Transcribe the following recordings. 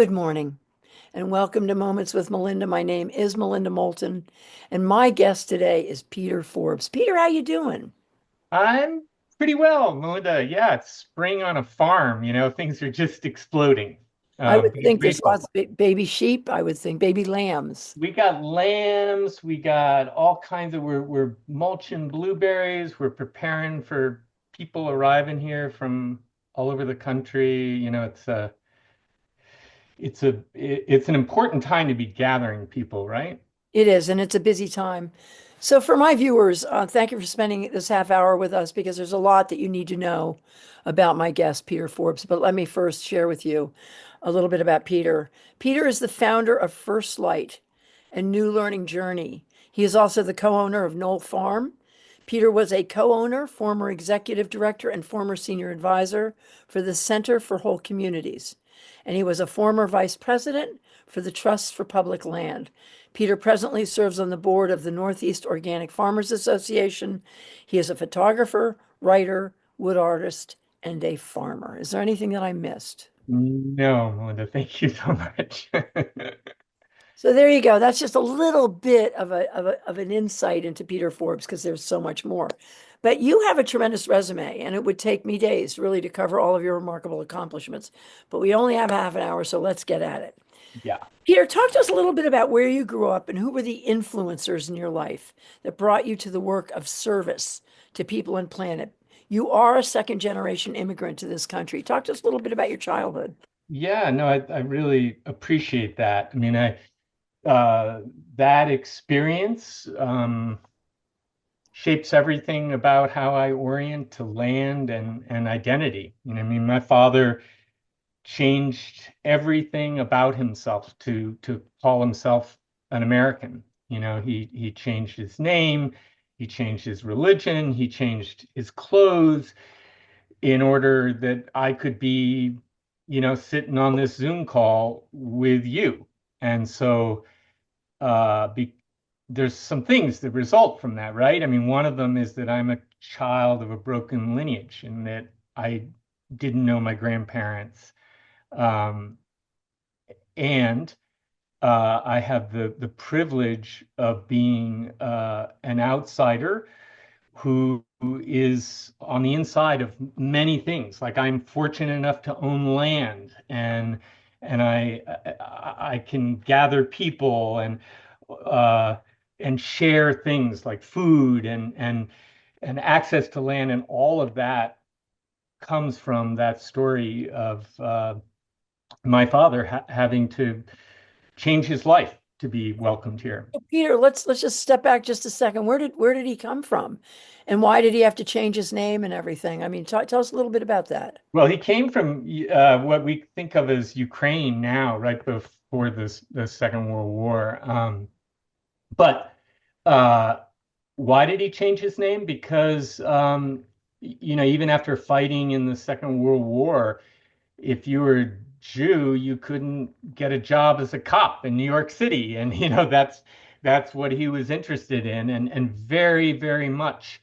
Good morning and welcome to Moments with Melinda. My name is Melinda Moulton and my guest today is Peter Forbes. Peter, how you doing? I'm pretty well, Melinda. Yeah, it's spring on a farm. Things are just exploding. I would Be think there's lots grateful. of baby sheep. I would think baby lambs. We got lambs. We got all kinds of. We're mulching blueberries. We're preparing for people arriving here from all over the country. It's an important time to be gathering people, right? It is, and it's a busy time. So, for my viewers, thank you for spending this half hour with us because there's a lot that you need to know about my guest, Peter Forbes. But let me first share with you a little bit about Peter. Peter is the founder of First Light and New Learning Journey. He is also the co owner of Knoll Farm. Peter was a co owner, former executive director, and former senior advisor for the Center for Whole Communities. And he was a former vice president for the Trust for Public Land. Peter presently serves on the board of the Northeast Organic Farmers Association. He is a photographer, writer, wood artist, and a farmer. Is there anything that I missed? No, Melinda, thank you so much. So there you go. That's just a little bit of an insight into Peter Forbes because there's so much more. But you have a tremendous resume, and it would take me days really to cover all of your remarkable accomplishments. But we only have half an hour, so let's get at it. Yeah. Peter, talk to us a little bit about where you grew up and who were the influencers in your life that brought you to the work of service to people and planet. You are a second generation immigrant to this country. Talk to us a little bit about your childhood. Yeah, no, I really appreciate that. I mean, uh, that experience shapes everything about how I orient to land and identity. I mean, my father changed everything about himself to call himself an American. He changed his name, he changed his religion, he changed his clothes in order that I could be, sitting on this Zoom call with you. And so be, there's some things that result from that, right? I mean, one of them is that I'm a child of a broken lineage and that I didn't know my grandparents. Um, and I have the privilege of being an outsider who is on the inside of many things. Like I'm fortunate enough to own land and I can gather people uh, and share things like food and access to land, and all of that comes from that story of my father having to change his life to be welcomed here. Peter, let's just step back just a second. Where did he come from? And why did he have to change his name and everything? I mean, tell us a little bit about that. Well, he came from what we think of as Ukraine now, right before the Second World War. But uh, why did he change his name? Because even after fighting in the Second World War, if you were a Jew, you couldn't get a job as a cop in New York City, and that's what he was interested in, and very, very much.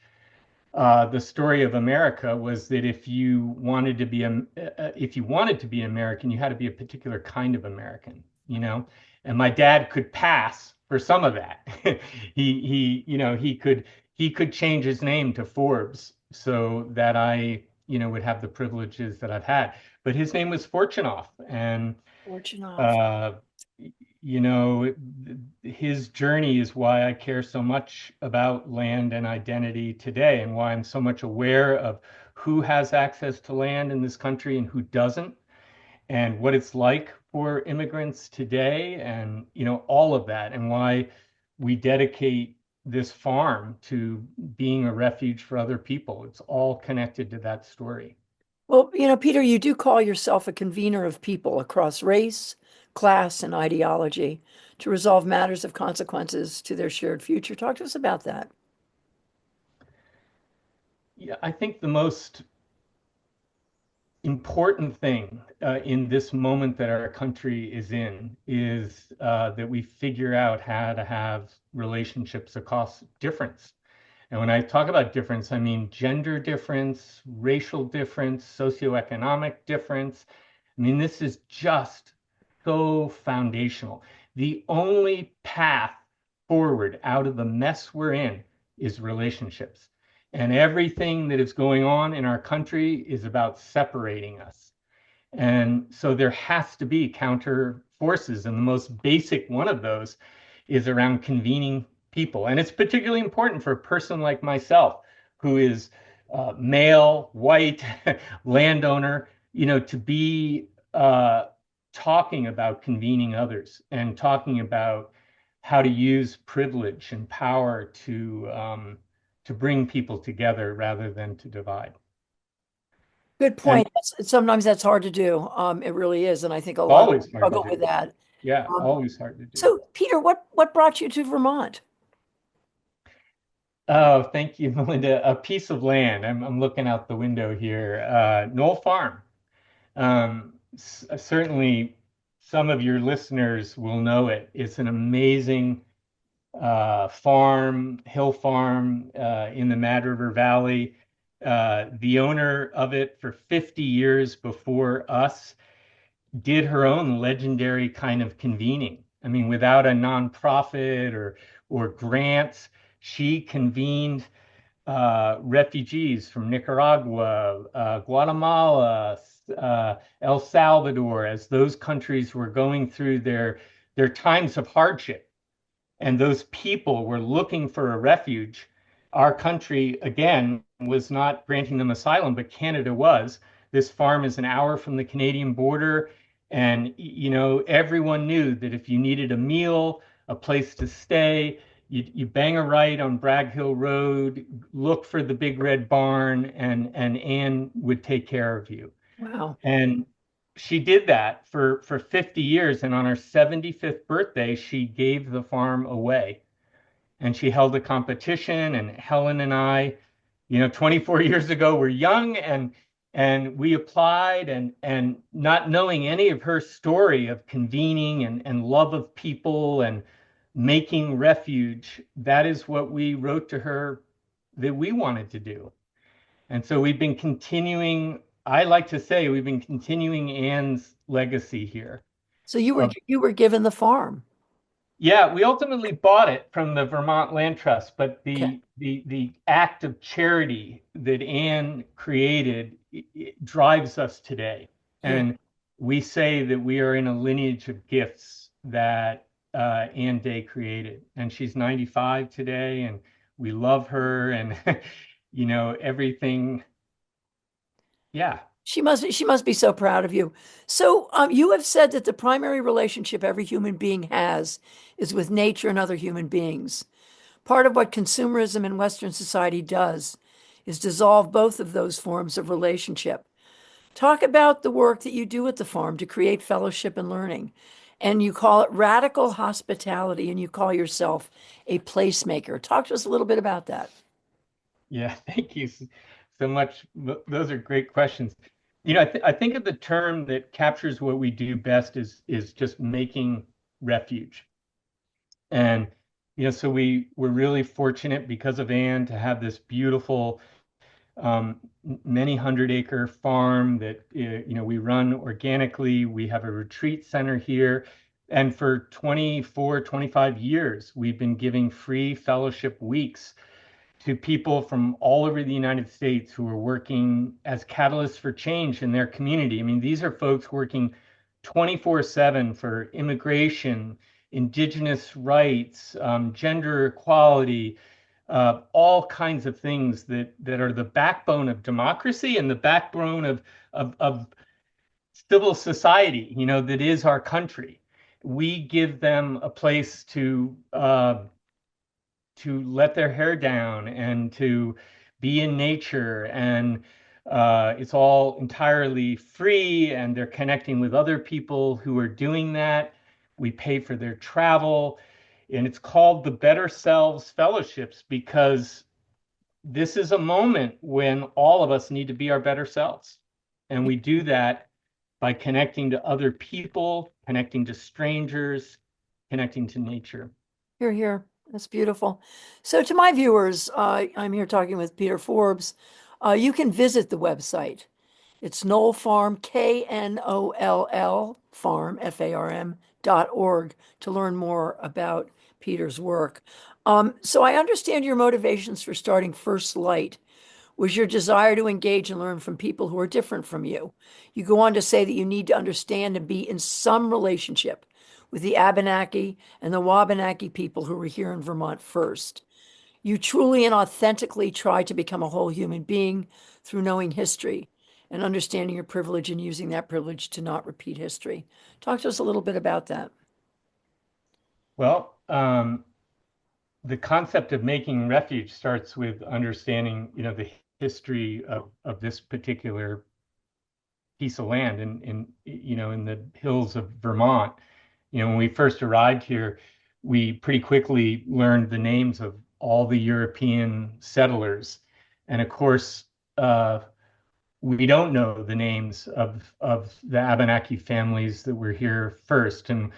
The story of America was that if you wanted to be an American, you had to be a particular kind of American, And my dad could pass for some of that. He could change his name to Forbes so that I would have the privileges that I've had. But his name was Fortunoff, and Fortunoff. uh, you know, his journey is why I care so much about land and identity today, and why I'm so much aware of who has access to land in this country and who doesn't, and what it's like for immigrants today, and all of that, and why we dedicate this farm to being a refuge for other people. It's all connected to that story. Well, Peter, you do call yourself a convener of people across race, class, and ideology to resolve matters of consequences to their shared future. Talk to us about that. Yeah, I think the most important thing in this moment that our country is in is that we figure out how to have relationships across difference. And when I talk about difference, I mean gender difference, racial difference, socioeconomic difference. I mean, this is just so foundational. The only path forward out of the mess we're in is relationships. And everything that is going on in our country is about separating us. And so there has to be counter forces. And the most basic one of those is around convening people. And it's particularly important for a person like myself, who is male, white, landowner, to be talking about convening others and talking about how to use privilege and power to bring people together rather than to divide. Good And point. Sometimes that's hard to do. It really is, and I think a lot of always people hard to struggle do. with that. Yeah, Um, always hard to do. so, Peter, what brought you to Vermont? Oh, thank you, Melinda. A piece of land. I'm looking out the window here. Knoll Farm. Certainly, some of your listeners will know it. It's an amazing farm, hill farm in the Mad River Valley. The owner of it for 50 years before us did her own legendary kind of convening. I mean, without a nonprofit or grants, she convened refugees from Nicaragua, Guatemala, El Salvador, as those countries were going through their times of hardship and those people were looking for a refuge. Our country, again, was not granting them asylum, but Canada was. This farm is an hour from the Canadian border. And, everyone knew that if you needed a meal, a place to stay, you bang a right on Bragg Hill Road, look for the big red barn, and Anne would take care of you. Wow. And she did that for 50 years. And on her 75th birthday, she gave the farm away. And she held a competition. And Helen and I, 24 years ago, were young and we applied and not knowing any of her story of convening and love of people and making refuge, that is what we wrote to her that we wanted to do. And so we've been continuing, I like to say, we've been continuing Anne's legacy here. So you were Of, you were given the farm. yeah, we ultimately bought it from the Vermont Land Trust, but Okay. the act of charity that Anne created it drives us today. Here. And we say that we are in a lineage of gifts that Anne Day created. And she's 95 today, and we love her and everything. Yeah. She must be so proud of you. So, you have said that the primary relationship every human being has is with nature and other human beings. Part of what consumerism in Western society does is dissolve both of those forms of relationship. Talk about the work that you do at the farm to create fellowship and learning. And you call it radical hospitality, and you call yourself a placemaker. Talk to us a little bit about that. Yeah, thank you so much. Those are great questions. I think of the term that captures what we do best is just making refuge. And so we're really fortunate because of Anne to have this beautiful many hundred acre farm that we run organically. We have a retreat center here. And for 24, 25 years, we've been giving free fellowship weeks to people from all over the United States who are working as catalysts for change in their community. I mean, these are folks working 24/7 for immigration, indigenous rights, gender equality, all kinds of things that are the backbone of democracy and the backbone of civil society, that is our country. We give them a place to let their hair down and to be in nature. And it's all entirely free, and they're connecting with other people who are doing that. We pay for their travel. And it's called the Better Selves Fellowships because this is a moment when all of us need to be our better selves. And we do that by connecting to other people, connecting to strangers, connecting to nature. Here, here. That's beautiful. So, to my viewers, I'm here talking with Peter Forbes. You can visit the website It's Knoll Farm, Knoll Farm, FARM.org to learn more about Peter's work. So I understand your motivations for starting First Light was your desire to engage and learn from people who are different from you. You go on to say that you need to understand and be in some relationship with the Abenaki and the Wabanaki people who were here in Vermont first. You truly and authentically try to become a whole human being through knowing history and understanding your privilege and using that privilege to not repeat history. Talk to us a little bit about that. Well, the concept of making refuge starts with understanding, the history of this particular piece of land in the hills of Vermont. When we first arrived here, we pretty quickly learned the names of all the European settlers. And of course, we don't know the names of the Abenaki families that were here first. And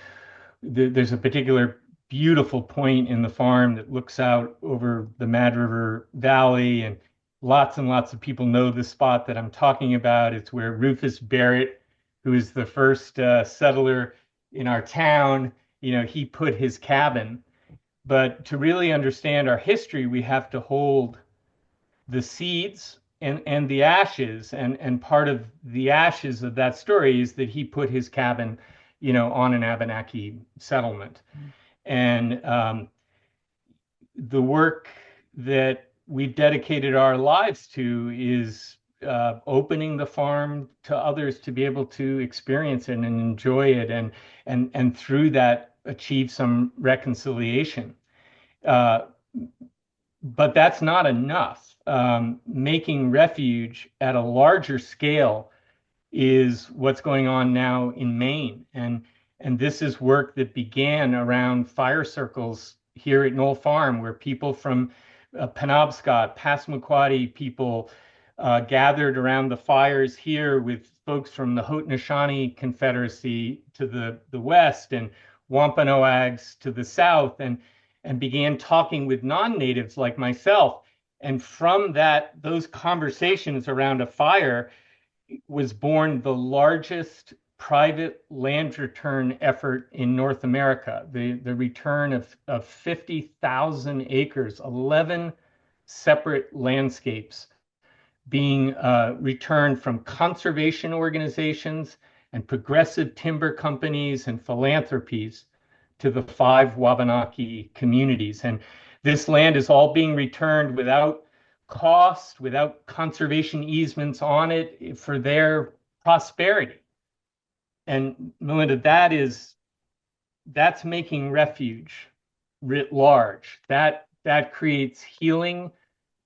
there's a particular beautiful point in the farm that looks out over the Mad River Valley, and lots of people know the spot that I'm talking about. It's where Rufus Barrett, who is the first settler in our town, he put his cabin. But to really understand our history, we have to hold the seeds and the ashes, and part of the ashes of that story is that he put his cabin, on an Abenaki settlement. And the work that we've dedicated our lives to is opening the farm to others to be able to experience it and enjoy it, and through that achieve some reconciliation. Uh, but that's not enough. Making refuge at a larger scale is what's going on now in Maine. And this is work that began around fire circles here at Knoll Farm, where people from Penobscot, Passamaquoddy people gathered around the fires here with folks from the Haudenosaunee Confederacy to the west, and Wampanoags to the south, and began talking with non-natives like myself. And from those conversations around a fire was born the largest private land return effort in North America. The return of 50,000 acres, 11 separate landscapes being returned from conservation organizations and progressive timber companies and philanthropies to the 5 Wabanaki communities. And this land is all being returned without cost, without conservation easements on it, for their prosperity. And Melinda, that's making refuge writ large. That creates healing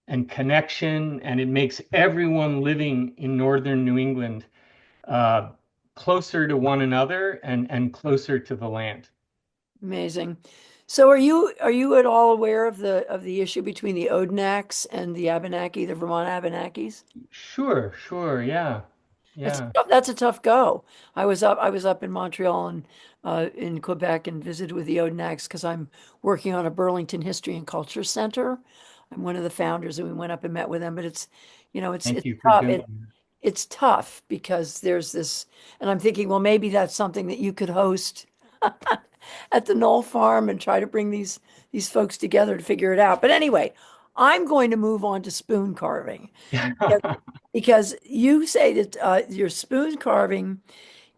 and connection, and it makes everyone living in northern New England closer to one another and closer to the land. Amazing. So are you at all aware of the issue between the Odanak and the Abenaki, the Vermont Abenakis? Sure, yeah, That's yeah. that's a tough go. I was up in Montreal and in Quebec and visited with the Odanaks because I'm working on a Burlington History and Culture Center. I'm one of the founders, and we went up and met with them. But it's Thank you for tough. doing that. It's tough because there's this, and I'm thinking, well, maybe that's something that you could host at the Knoll Farm and try to bring these folks together to figure it out. But anyway, I'm going to move on to spoon carving because, because you say that your spoon carving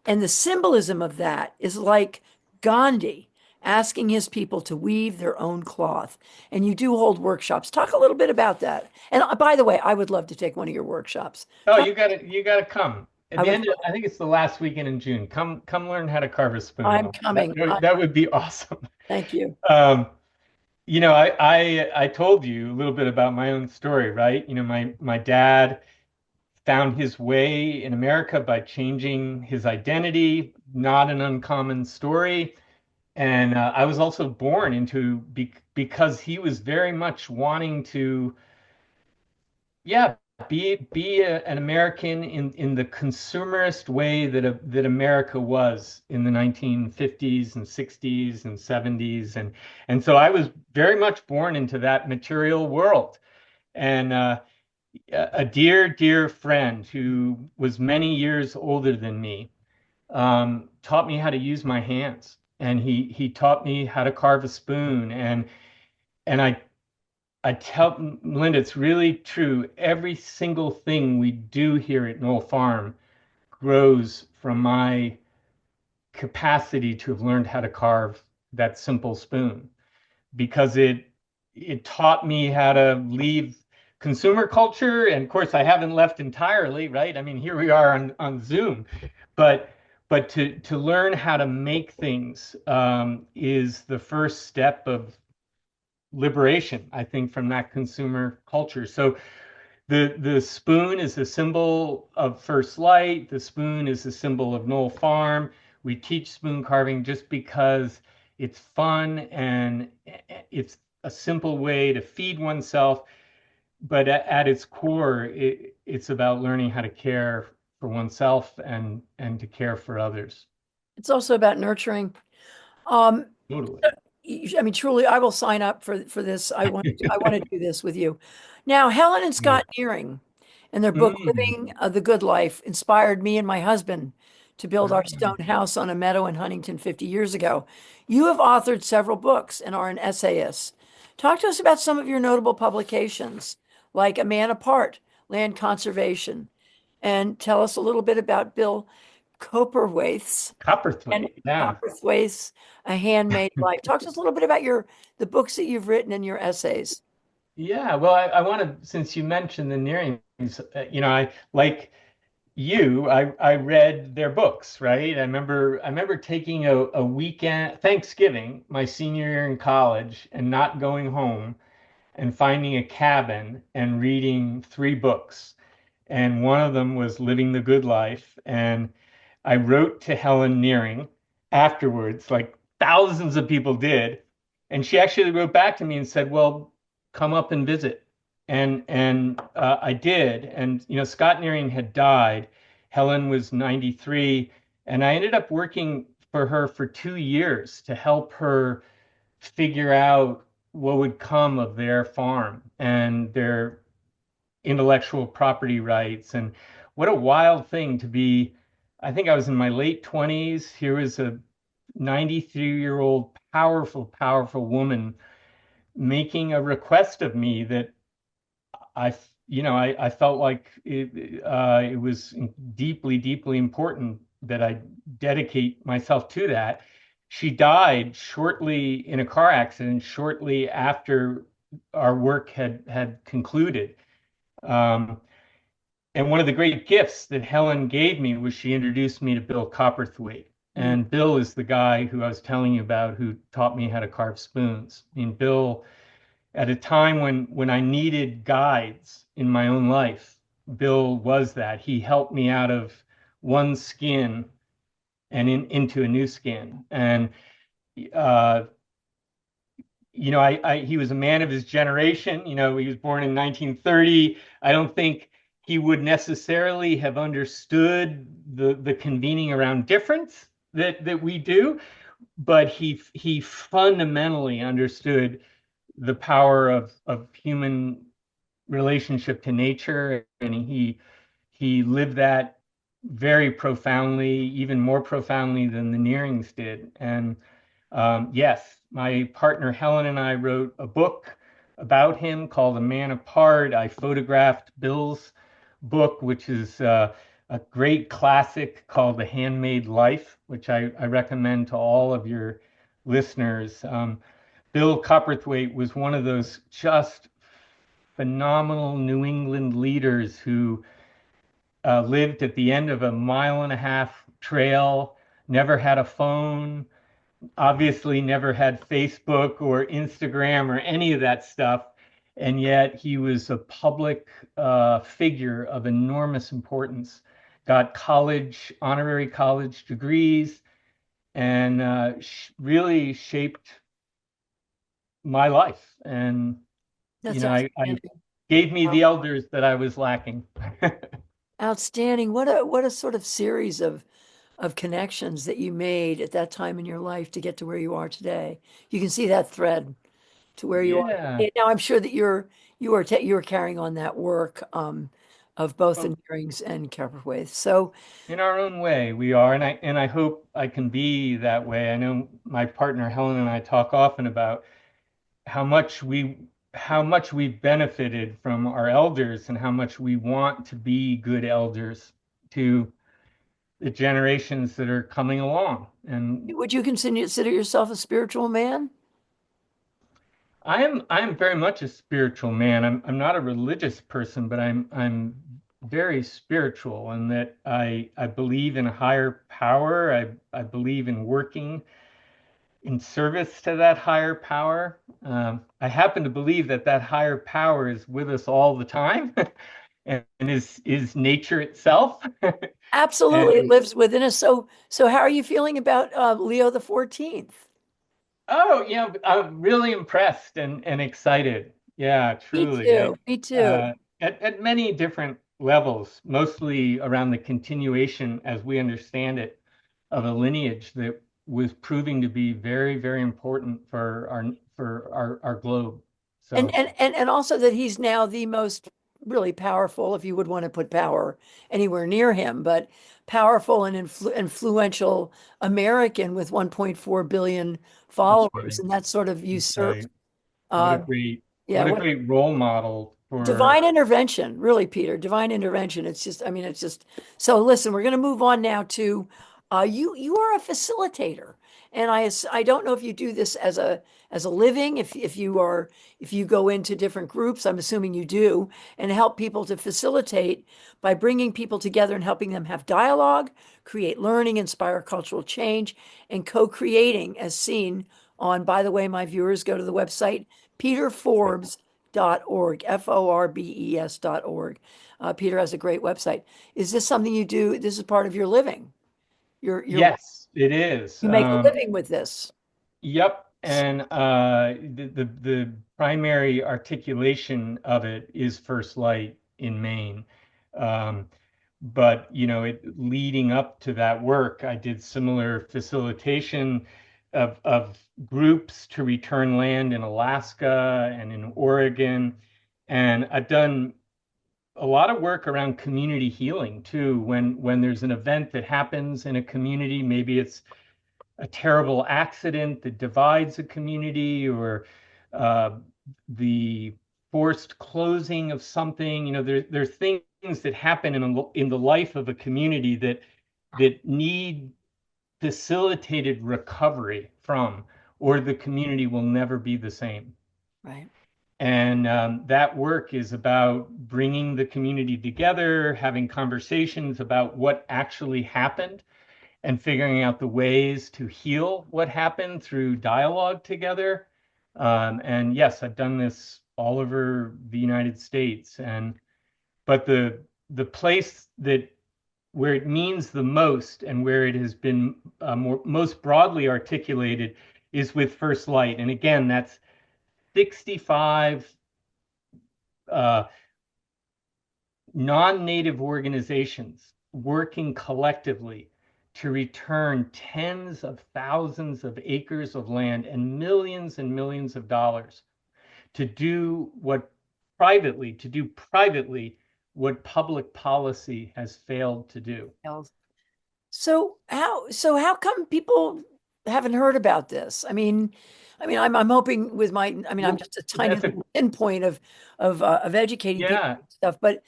and the symbolism of that is like Gandhi asking his people to weave their own cloth. And you do hold workshops. Talk a little bit about that. And by the way, I would love to take one of your workshops. Oh, Talk, you gotta come. At I the would, end of, I think it's the last weekend in June. Come learn how to carve a spoon. I'm That, coming. that would be awesome. Thank you. Um, I told you a little bit about my own story, right? My dad found his way in America by changing his identity, not an uncommon story. And I was also born because he was very much wanting to, yeah, be an American in the consumerist way that America was in the 1950s and 60s and 70s. And so I was very much born into that material world. And a dear, dear friend who was many years older than me, taught me how to use my hands, and he taught me how to carve a spoon. And I tell Melinda, it's really true. Every single thing we do here at Knoll Farm grows from my capacity to have learned how to carve that simple spoon, because it taught me how to leave consumer culture. And of course, I haven't left entirely, right? I mean, here we are on Zoom, but to learn how to make things is the first step of liberation, I think, from that consumer culture. So the spoon is a symbol of first light. The spoon is a symbol of Knoll Farm. We teach spoon carving just because it's fun and it's a simple way to feed oneself. But at its core, it's about learning how to care for oneself and to care for others. It's also about nurturing. Um, Totally. I mean, truly, I will sign up for this. I want to do this with you. Now, Helen and Yeah. Scott Nearing and their book Mm. Living the Good Life inspired me and my husband to build our Ah. stone house on a meadow in Huntington 50 years ago. You have authored several books and are an essayist. Talk to us about some of your notable publications, like A Man Apart, Land Conservation, and tell us a little bit about Bill Coperwaith's and Copperthwaite. Yeah. Copperthwaite's A Handmade Life. Talk to us a little bit about the books that you've written and your essays. Yeah. Well, I want to, since you mentioned the Nearings, I like you, I read their books, right? I remember taking a weekend, Thanksgiving, my senior year in college, and not going home and finding a cabin and reading three books. And one of them was Living the Good Life. And I wrote to Helen Nearing afterwards, like thousands of people did. And she actually wrote back to me and said, "Well, come up and visit." And I did. And Scott Nearing had died. Helen was 93, and I ended up working for her for 2 years to help her figure out what would come of their farm and their intellectual property rights. And what a wild thing to be. I think I was in my late 20s. Here was a 93-year-old, powerful, powerful woman making a request of me that I felt like it was deeply, deeply important that I dedicate myself to that. She died shortly in a car accident, shortly after our work had concluded. Um, and one of the great gifts that Helen gave me was she introduced me to Bill Copperthwaite. Mm. And Bill is the guy who I was telling you about who taught me how to carve spoons. I mean, Bill, at a time when I needed guides in my own life, Bill was that. He helped me out of one skin and into a new skin. And uh, he was a man of his generation. He was born in 1930. I don't think he would necessarily have understood the convening around difference that we do, but he fundamentally understood the power of human relationship to nature, and he lived that very profoundly, even more profoundly than the Nearings did. And yes, my partner Helen and I wrote a book about him called A Man Apart. I photographed Bill's book, which is a great classic called The Handmade Life, which I recommend to all of your listeners. Bill Copperthwaite was one of those just phenomenal New England leaders who lived at the end of a mile-and-a-half trail, never had a phone, obviously never had Facebook or Instagram or any of that stuff. And yet he was a public figure of enormous importance, got honorary college degrees, and really shaped my life. And That's I outstanding. gave me Wow. the elders that I was lacking. Outstanding. What a sort of series of connections that you made at that time in your life to get to where you are today. You can see that thread to where you are Yeah. today. Now I'm sure that you're carrying on that work of both Well, in Nearings and Kepperwaith. So in our own way, we are, and I hope I can be that way. I know my partner Helen and I talk often about how much we've benefited from our elders and how much we want to be good elders to the generations that are coming along. And would you consider yourself a spiritual man? I am very much a spiritual man. I'm not a religious person, but I'm very spiritual in that I believe in a higher power. I believe in working in service to that higher power. I happen to believe that that higher power is with us all the time and is nature itself. Absolutely, it And lives within us. So how are you feeling about Leo the 14th? oh, yeah, I'm really impressed and excited. Yeah, Me truly. too. Me too. At many different levels, mostly around the continuation, as we understand it, of a lineage that was proving to be very, very important for our globe. And So and and and also that he's now the most really powerful, if you would want to put power anywhere near him, but powerful and influential American with 1.4 billion that's followers, right. and that's sort of That's usurped. right. What a Uh, great yeah, what a what great role model for divine intervention, really, Peter, divine intervention. It's just, I mean, it's just so listen, we're going to move on now to you are a facilitator. And I don't know if you do this as a living, if you go into different groups, I'm assuming you do, and help people to facilitate by bringing people together and helping them have dialogue, create learning, inspire cultural change, and co-creating as seen on, by the way, my viewers go to the website peterforbes.org, Forbes.org. Peter has a great website. Is this something you do? This is part of your living. Your yes, it is. you make a living with this. Yep. And the primary articulation of it is First Light in Maine. Um, but it leading up to that work, I did similar facilitation of groups to return land in Alaska and in Oregon. And I've done a lot of work around community healing too. When there's an event that happens in a community, maybe it's a terrible accident that divides a community or uh, the forced closing of something. There's things that happen in the life of a community that need facilitated recovery from, or the community will never be the same. Right. And that work is about bringing the community together, having conversations about what actually happened, and figuring out the ways to heal what happened through dialogue together. And yes, I've done this all over the United States. But the place that where it means the most and where it has been most broadly articulated is with First Light. And again, that's 65 uh, non-native organizations working collectively to return tens of thousands of acres of land and millions of dollars to do privately what public policy has failed to do. So how come people haven't heard about this? I'm hoping with my I mean I'm Well, just a tiny that's a little pinpoint of educating people yeah. and stuff, but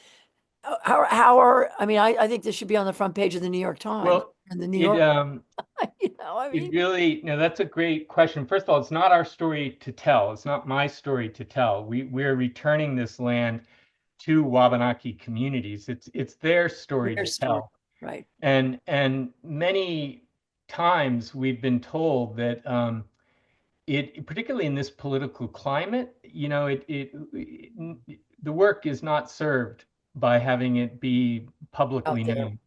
how are I think this should be on the front page of the New York Times Well, and the New it York, um I it mean, really no, that's a great question. First of all, it's not our story to tell. It's not my story to tell. We're returning this land to Wabanaki communities. It's their story their to story, tell. right? And many times we've been told that it, particularly in this political climate, the work is not served by having it be publicly Out there. known.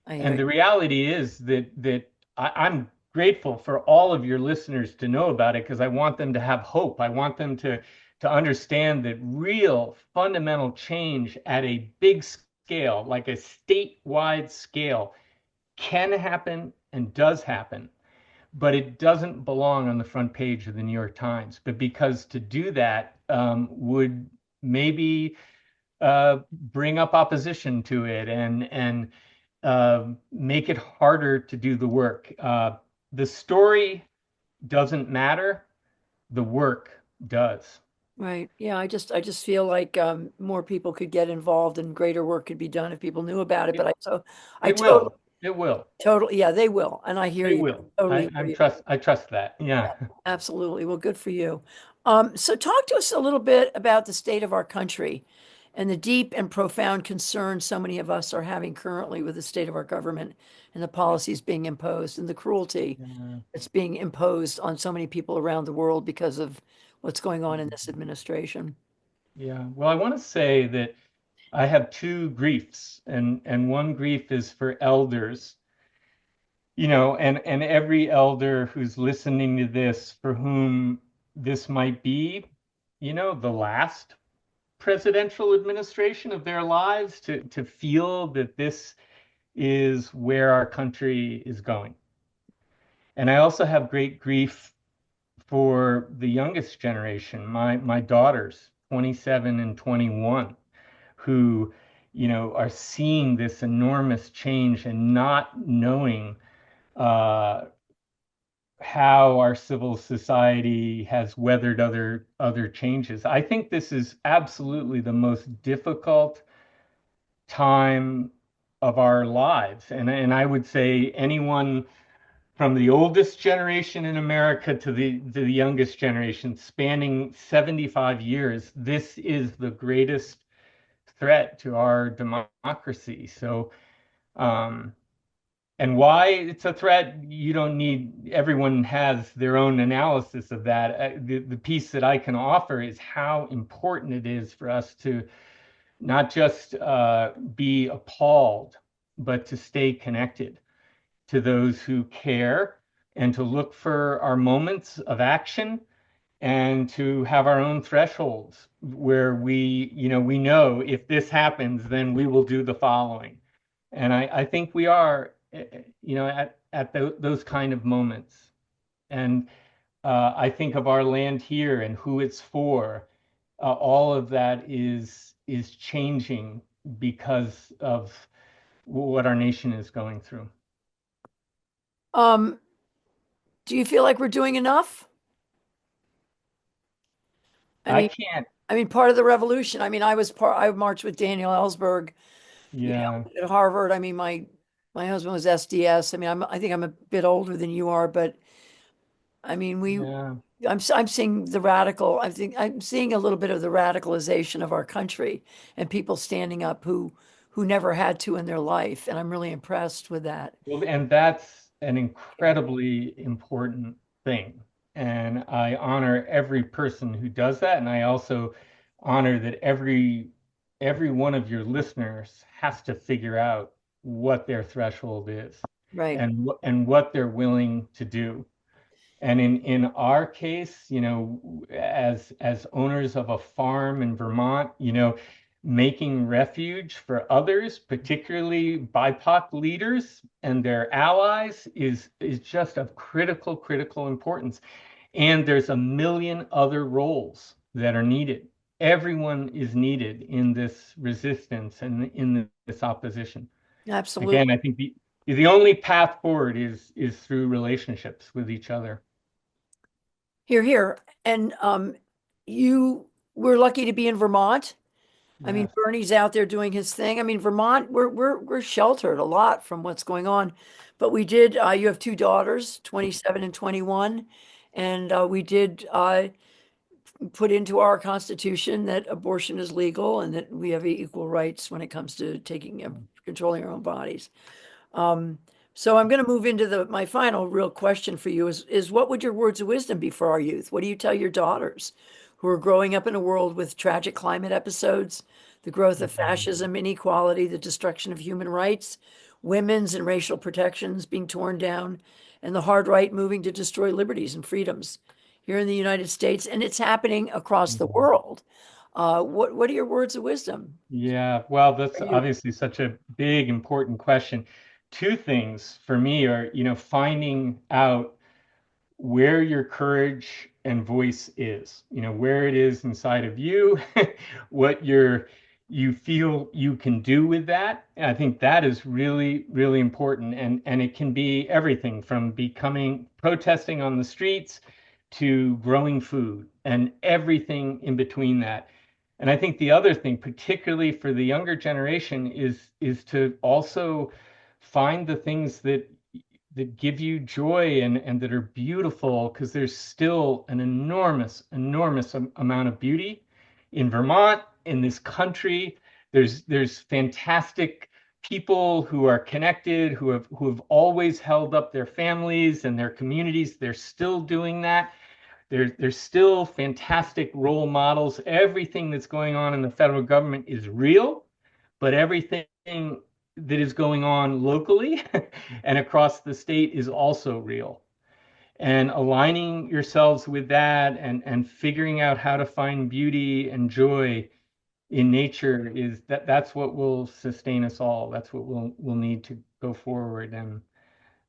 I hear And you. the reality is that I'm grateful for all of your listeners to know about it because I want them to have hope. I want them to understand that real fundamental change at a big scale, like a statewide scale, can happen and does happen. but it doesn't belong on the front page of the New York Times. But because to do that would maybe bring up opposition to it and make it harder to do the work. The story doesn't matter, the work does. Right. Yeah, I just feel like more people could get involved and greater work could be done if people knew about it. But It, I it totally, will. It will. totally, yeah, they will. And I hear It you. will. Totally hear you. I trust that. Yeah. Absolutely. Well, good for you. So talk to us a little bit about the state of our country and the deep and profound concerns so many of us are having currently with the state of our government and the policies being imposed and the cruelty Yeah. that's being imposed on so many people around the world because of what's going on in this administration. Yeah. Well, I want to say that I have two griefs, and one grief is for elders, and every elder who's listening to this for whom this might be, the last presidential administration of their lives to feel that this is where our country is going. And I also have great grief for the youngest generation, my daughters, 27 and 21, who, are seeing this enormous change and not knowing uh, how our civil society has weathered other changes. I think this is absolutely the most difficult time of our lives. And I would say anyone from the oldest generation in America to the youngest generation, spanning 75 years, this is the greatest threat to our democracy. So, and why it's a threat, you don't need, everyone has their own analysis of that. The piece that I can offer is how important it is for us to not just be appalled, but to stay connected to those who care and to look for our moments of action and to have our own thresholds where we know if this happens, then we will do the following. And I think we are, at those kind of moments. And I think of our land here and who it's for. All of that is changing because of what our nation is going through. Um, do you feel like we're doing enough? I I mean, can't, part of the revolution. I marched with Daniel Ellsberg, yeah, at Harvard. My husband was SDS. I think I'm a bit older than you are, but I mean, yeah. I'm seeing I think I'm seeing a little bit of the radicalization of our country and people standing up who never had to in their life. And I'm really impressed with that. Well, and that's an incredibly important thing. And I honor every person who does that. And I also honor that every one of your listeners has to figure out what their threshold is Right. and what they're willing to do. And in our case, as owners of a farm in Vermont, making refuge for others, particularly BIPOC leaders and their allies, is just of critical importance. And there's a million other roles that are needed. Everyone is needed in this resistance and in this opposition. Again, Absolutely. I think the only path forward is through relationships with each other. Here, here. And you we're lucky to be in Vermont. Yes. Bernie's out there doing his thing. Vermont, we're sheltered a lot from what's going on. But we did, you have two daughters, 27 and 21, and we did put into our constitution that abortion is legal and that we have equal rights when it comes to taking controlling our own bodies. Um, so I'm going to move into my final real question for you is what would your words of wisdom be for our youth? What do you tell your daughters who are growing up in a world with tragic climate episodes, the growth of Mhm. fascism, inequality, the destruction of human rights, women's and racial protections being torn down, and the hard right moving to destroy liberties and freedoms here in the United States, and it's happening across the Mhm. world. What are your words of wisdom Yeah, well, that's for you? obviously such a big, important question. Two things for me are, finding out where your courage and voice is, where it is inside of you, what you feel you can do with that. I think that is really, really important. And it can be everything from becoming protesting on the streets to growing food and everything in between that. And I think the other thing, particularly for the younger generation, is to also find the things that give you joy and that are beautiful, because there's still an enormous amount of beauty in Vermont, in this country. There's fantastic people who are connected, who have always held up their families and their communities. They're still doing that. There's still fantastic role models. Everything that's going on in the federal government is real, but everything that is going on locally and across the state is also real. And aligning yourselves with that and figuring out how to find beauty and joy in nature, that's what will sustain us all. That's what we'll need to go forward. And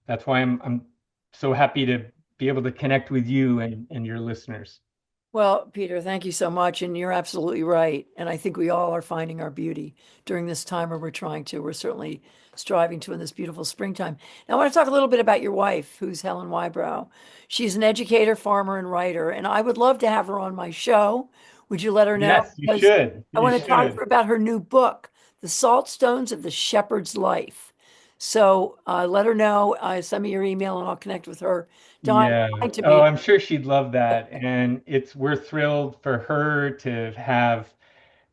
that's why I'm so happy to be able to connect with you and your listeners. Well, Peter, thank you so much. And you're absolutely right. And I think we all are finding our beauty during this time where we're certainly striving to in this beautiful springtime. Now, I want to talk a little bit about your wife, who's Helen Wybrow. She's an educator, farmer, and writer, and I would love to have her on my show. Would you let her know? Yes, you Because should. I You want to talk to should. her about her new book, The Salt Stones of the Shepherd's Life. So let her know. Send me your email and I'll connect with her. Don, I'd Yeah. like to Oh, be. I'm sure she'd love that. And we're thrilled for her to have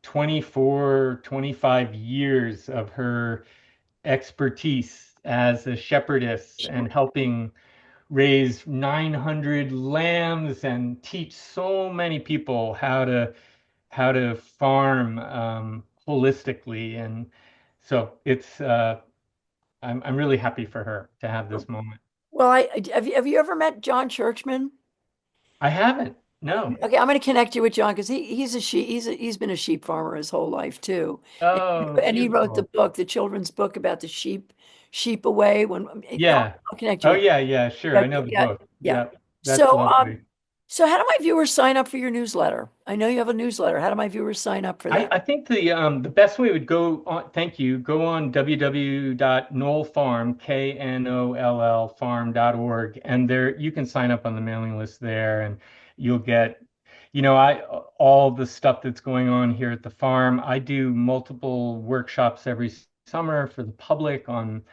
24, 25 years of her expertise as a shepherdess and helping raise 900 lambs and teach so many people how to farm holistically. And so I'm really happy for her to have this moment. Well, have you ever met John Churchman? I haven't. No. Okay, I'm going to connect you with John because he's been a sheep farmer his whole life too, and, Oh, and he wrote the beautiful. book, the children's book about the sheep away. Yeah. I'll connect you Oh, with. yeah, yeah, sure. Yeah, I know the yeah, book. yeah. Yeah, that's So, lovely. so how do my viewers sign up for your newsletter? I know you have a newsletter. How do my viewers sign up for that? I think the best way would go on, thank you, go on www.knollfarm, Knoll farm.org, and there you can sign up on the mailing list there, and you'll get, I all the stuff that's going on here at the farm. I do multiple workshops every summer for the public on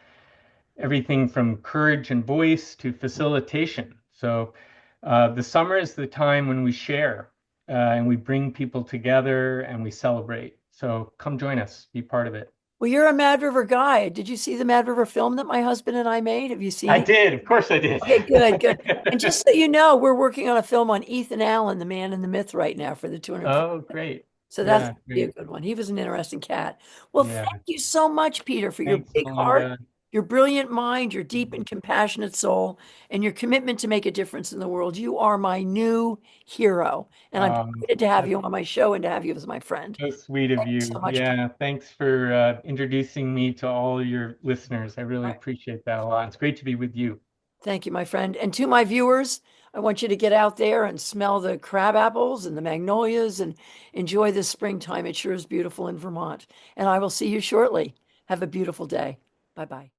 everything from courage and voice to facilitation. So the summer is the time when we share and we bring people together and we celebrate. So come join us, be part of it. Well, you're a Mad River guy. Did you see the Mad River film that my husband and I made? Have you seen I it? did, of course I did. Okay, good, good. And just so you know, we're working on a film on Ethan Allen, the man in the myth, right now for the 200. Oh, great. So that's Yeah, gonna be a great. good one. He was an interesting cat. Well, Yeah. thank you so much, Peter, for your Thanks, big heart, Melinda. your brilliant mind, your deep and compassionate soul, and your commitment to make a difference in the world. You are my new hero, and I'm delighted to have That's you on my show and to have you as my friend. so sweet of Thank you so you. much, Peter. Yeah, thanks for introducing me to all your listeners. I really All right. appreciate that a lot. It's great to be with you. Thank you, my friend. And to my viewers, I want you to get out there and smell the crab apples and the magnolias and enjoy this springtime. It sure is beautiful in Vermont. And I will see you shortly. Have a beautiful day. Bye bye.